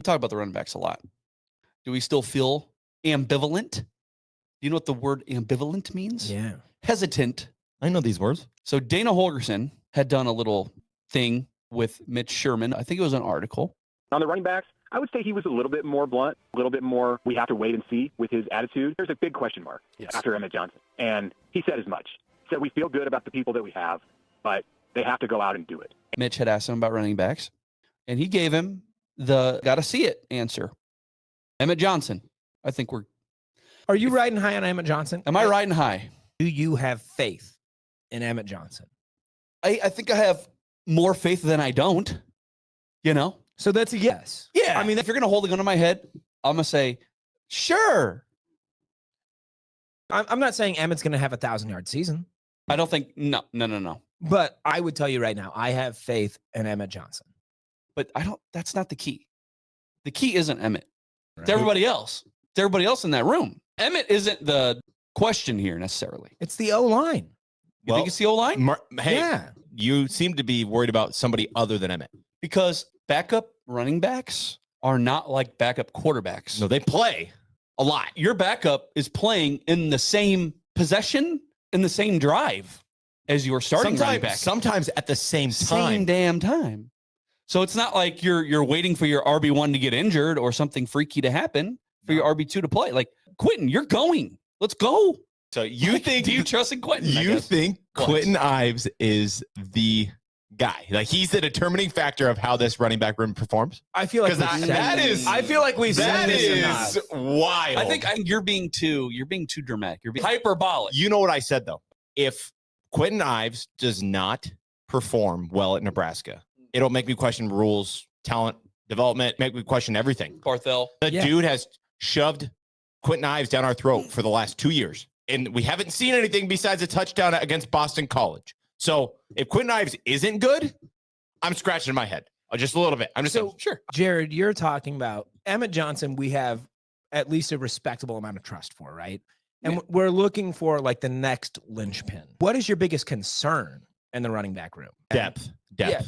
We talk about the running backs a lot. Do we still feel ambivalent? Do you know what the word ambivalent means? Yeah. Hesitant. I know these words. So Dana Holgerson had done a little thing with Mitch Sherman. I think it was an article. On the running backs, I would say he was a little bit more blunt, a little bit more, we have to wait and see with his attitude. There's a big question mark after Emmett Johnson. And he said as much. He said, we feel good about the people that we have, but they have to go out and do it. Mitch had asked him about running backs, and he gave him the gotta see it answer. Emmett Johnson. I think we're... Are you riding high on Emmett Johnson? Am I riding high? Do you have faith in Emmett Johnson? I think I have more faith than I don't, you know? So that's a yes. Yeah. I mean, if you're going to hold a gun to my head, I'm going to say, sure. I'm not saying Emmett's going to have a 1,000-yard season. I don't think, no. But I would tell you right now, I have faith in Emmett Johnson. But that's not the key. The key isn't Emmett. Right. It's everybody else. It's everybody else in that room. Emmett isn't the question here necessarily. It's the O-line. You think it's the O-line? Hey, Yeah. you seem to be worried about somebody other than Emmett. Because backup running backs are not like backup quarterbacks. No, they play a lot. Your backup is playing in the same possession, in the same drive as your starting running back. Sometimes at the same time. Same damn time. So it's not like you're waiting for your RB1 to get injured or something freaky to happen for your RB2 to play. Like, Quentin, you're going. Let's go. So you think... Do you trust in Quentin? You think Quentin Ives is the guy? Like, he's the determining factor of how this running back room performs? I feel like I feel like we've said this enough. Wild. I think you're being too dramatic. You're being hyperbolic. You know what I said, though? If Quentin Ives does not perform well at Nebraska, it'll make me question rules, talent development, make me question everything. Barthel. The dude has shoved Quentin Ives down our throat for the last 2 years. And we haven't seen anything besides a touchdown against Boston College. So if Quentin Ives isn't good, I'm scratching my head just a little bit. I'm just saying, sure. Jared, you're talking about Emmett Johnson. We have at least a respectable amount of trust for, right? And we're looking for like the next linchpin. What is your biggest concern in the running back room? Depth. Yeah.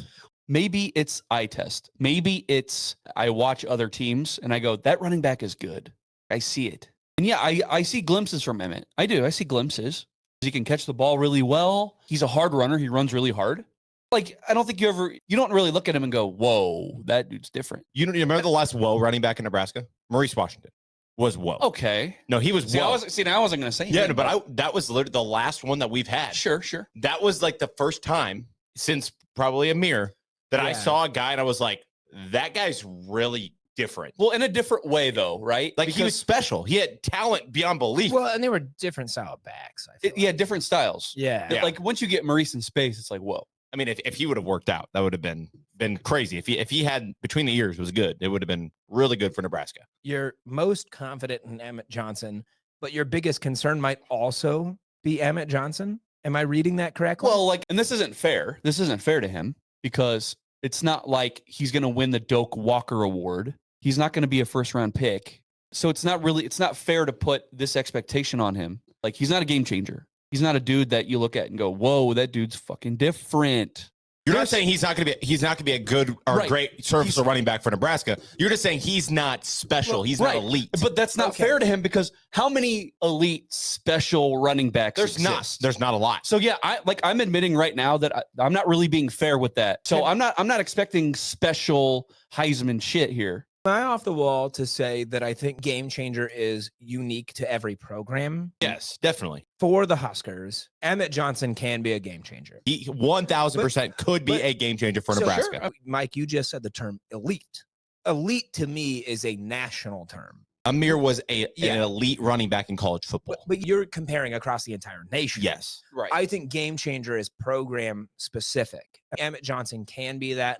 Maybe it's eye test. Maybe it's I watch other teams and I go, that running back is good. I see it. And yeah, I see glimpses from Emmett. I do. I see glimpses. He can catch the ball really well. He's a hard runner. He runs really hard. Like, I don't think you don't really look at him and go, whoa, that dude's different. You remember the last whoa running back in Nebraska? Maurice Washington was whoa. Okay. No, he was whoa. Now I wasn't going to say anything. Yeah, no, but that was literally the last one that we've had. Sure. That was like the first time since probably Amir that I saw a guy and I was like, that guy's really different. Well, in a different way, though, right? Like, he was special. He had talent beyond belief. Well, and they were different style backs. I feel like. Different styles. Yeah. Like, once you get Maurice in space, it's like, whoa. I mean, if he would have worked out, that would have been crazy. If he had between the ears was good, it would have been really good for Nebraska. You're most confident in Emmett Johnson, but your biggest concern might also be Emmett Johnson. Am I reading that correctly? Well, and this isn't fair. This isn't fair to him because it's not like he's going to win the Doak Walker Award. He's not going to be a first-round pick. So it's not fair to put this expectation on him. Like, he's not a game changer. He's not a dude that you look at and go, whoa, that dude's fucking different. You're not saying he's not going to be a good or great service or running back for Nebraska. You're just saying he's not special. He's not elite. But that's not fair to him because how many elite special running backs exist? There's not a lot. So yeah, I'm admitting right now that I'm not really being fair with that. So I'm not expecting special Heisman shit here. Am I off the wall to say that I think game changer is unique to every program? Yes, definitely. For the Huskers, Emmett Johnson can be a game changer. He 1,000% could be a game changer for Nebraska. Sure. Mike, you just said the term elite. Elite to me is a national term. Amir was an elite running back in college football. But you're comparing across the entire nation. Yes. Right. I think game changer is program specific. Emmett Johnson can be that.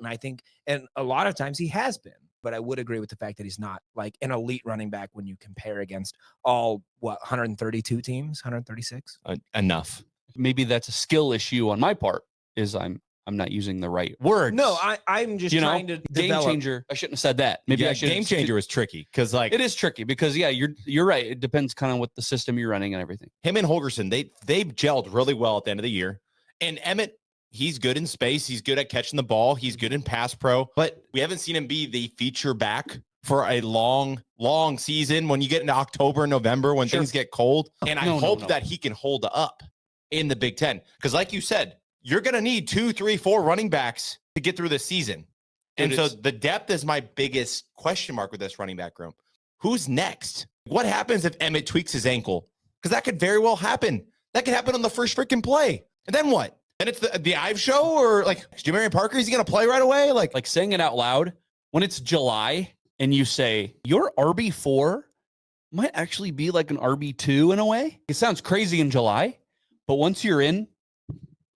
And a lot of times he has been. But I would agree with the fact that he's not like an elite running back when you compare against all 132 teams, 136. Enough. Maybe that's a skill issue on my part. Is I'm not using the right words. No, I'm just trying to game changer. I shouldn't have said that. Maybe I should. Game changer is tricky because it is tricky because you're right. It depends kind of what the system you're running and everything. Him and Holgerson, they gelled really well at the end of the year, and Emmett. He's good in space. He's good at catching the ball. He's good in pass pro, but we haven't seen him be the feature back for a long season when you get into October and November when things get cold. And I hope that he can hold up in the Big Ten. Because like you said, you're going to need 2, 3, 4 running backs to get through the season. And so the depth is my biggest question mark with this running back room. Who's next? What happens if Emmett tweaks his ankle? Because that could very well happen. That could happen on the first freaking play. And then what? And it's the Ive show, or like Jamarian Parker, is he going to play right away? Like saying it out loud when it's July and you say your RB4 might actually be like an RB2 in a way. It sounds crazy in July, but once you're in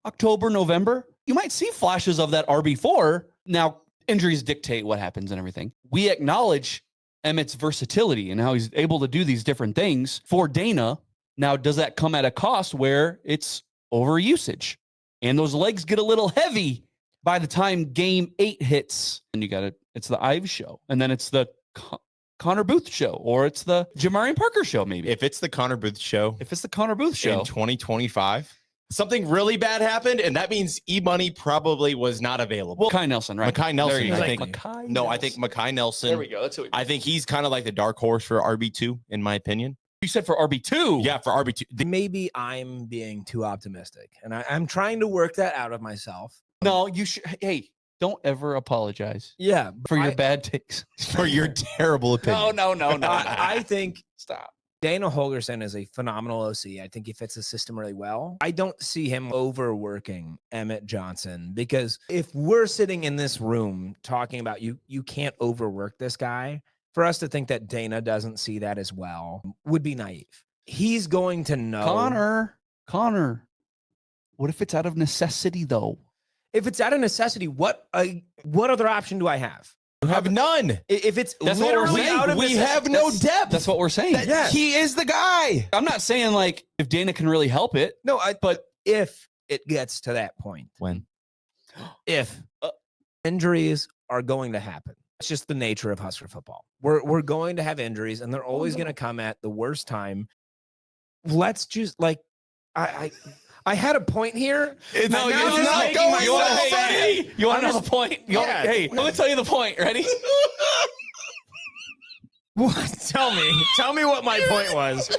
October, November, you might see flashes of that RB4. Now, injuries dictate what happens and everything. We acknowledge Emmett's versatility and how he's able to do these different things for Dana. Now, does that come at a cost where it's overusage and those legs get a little heavy by the time game 8 hits? And it's the Ives show, and then it's the Conor Booth show, or it's the Jamarian Parker show. Maybe if it's the Conor Booth show, in 2025, something really bad happened, and that means E-Money probably was not available. Well, Makai Nelson, right? Makai Nelson, I think. I think Makai Nelson. There we go. That's what I think he's kind of like the dark horse for RB2, in my opinion. You said for RB2? Yeah, for RB2. Maybe I'm being too optimistic, and I'm trying to work that out of myself. No, you should. Hey, don't ever apologize. Yeah, for your bad takes. For your terrible opinion. No. I think stop. Dana Holgorsen is a phenomenal OC. I think he fits the system really well. I don't see him overworking Emmett Johnson, because if we're sitting in this room talking about you can't overwork this guy, for us to think that Dana doesn't see that as well would be naive. He's going to know. Connor, what if it's out of necessity though? If it's out of necessity, what other option do I have? You have none. If it's That's what we're literally saying. out of We have no depth. That's what we're saying. He is the guy. I'm not saying like if Dana can really help it. No, but if it gets to that point, if injuries are going to happen, it's just the nature of Husker football. We're going to have injuries, and they're always going to come at the worst time. Let's just I had a point here. No, you're it's not going You want to know the point? Hey, let me tell you the point. Ready? What? Tell me what my point was.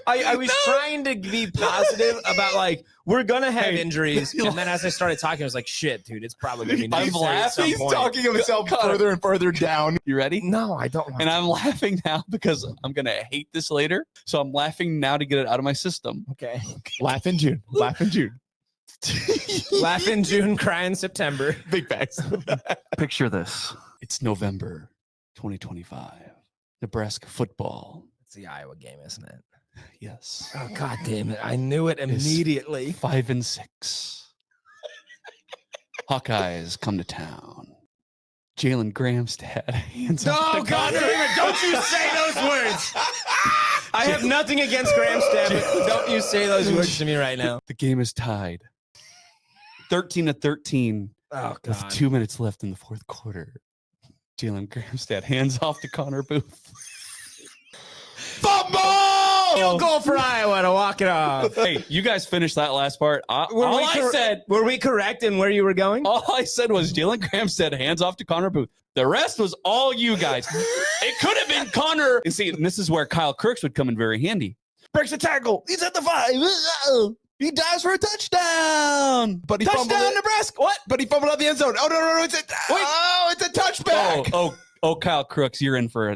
I was trying to be positive about like we're gonna have injuries, and then as I started talking, I was like, "Shit, dude, it's probably gonna be." I'm laughing. He's talking himself further and further down. You ready? No, I don't. And I'm laughing now because I'm gonna hate this later. So I'm laughing now to get it out of my system. Okay. Laugh in June. Laugh in June. Laugh in June, cry in September. Big facts. Picture this. It's November 2025. Nebraska football. It's the Iowa game, isn't it? Yes. Oh, God damn it. I knew it immediately. 5-6. Hawkeyes come to town. Jalyn Gramstad. No, God damn it. Don't you say those words. I have nothing against Gramstad, but don't you say those words to me right now. The game is tied 13-13. Oh, with God. 2 minutes left in the fourth quarter. Jalyn Gramstad hands off to Conor Booth. Fumble! Field goal for Iowa to walk it off. Hey, you guys finished that last part. Were we correct in where you were going? All I said was Jalyn Gramstad hands off to Conor Booth. The rest was all you guys. It could have been Connor. And see, and this is where Kyle Crooks would come in very handy. Breaks a tackle. He's at the 5. He dives for a touchdown. But he touchdown, fumbled Nebraska. What? But he fumbled out the end zone. Oh no! It's a touchback. Oh, Kyle Crooks, you're in for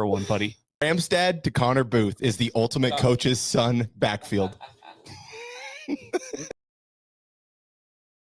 one, buddy. Gramstad to Conor Booth is the ultimate coach's son backfield.